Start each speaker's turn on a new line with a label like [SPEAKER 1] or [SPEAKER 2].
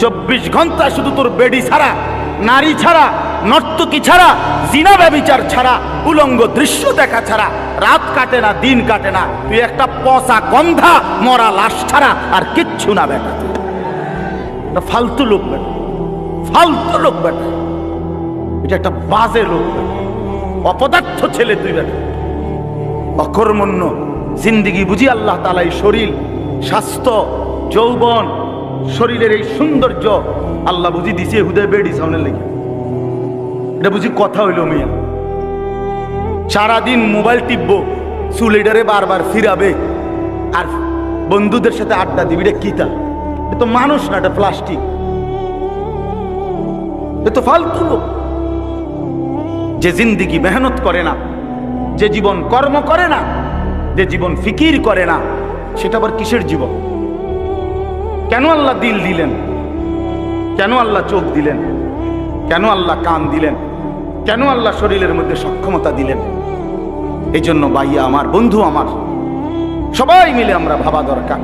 [SPEAKER 1] 24 ঘন্টা শুধু তোর বেডি ছাড়া, নারী ছাড়া, নর্তকী ছাড়া, জিনা ব্যভিচার ছাড়া, উলঙ্গ দৃশ্য দেখা ছাড়া রাত কাটে না, দিন কাটে না। তুই একটা পচা গন্ধা মরা লাশ ছাড়া আর কিচ্ছু না বেটা। এটা ফালতু লোক বেটা, ফালতু লোক বেটা, এটা একটা বাজে লোক বেটা, অপদার্থ ছেলে তুই বেটা, অকর্মণ্য জিন্দিগি বুঝি আল্লাহ তাআলা এই শরীর, স্বাস্থ্য, যৌবন, শরীরের এই সৌন্দর্য আল্লাহ বুঝি দিছে হুদয় বেডি সামনের লেগে। এটা বুঝি কথা হইল মিয়া? সারাদিন মোবাইল টিপবো, চুলিডারে বারবার ফিরাবে আর বন্ধুদের সাথে আড্ডা দিবি। এটা কিতা? এ তো মানুষ না, এটা প্লাস্টিক। এ তো ফালতু লোক। যে জিন্দিগি মেহনত করে না, যে জীবন কর্ম করে না, যে জীবন ফিকির করে না, সেটা আবার কিসের জীবন? কেন আল্লাহ দিল দিলেন? কেন আল্লাহ চোখ দিলেন? কেন আল্লাহ কান দিলেন? কেন আল্লাহ শরীরের মধ্যে সক্ষমতা দিলেন? এই জন্য ভাইয়া আমার, বন্ধু আমার, সবাই মিলে আমরা ভাবা দরকার।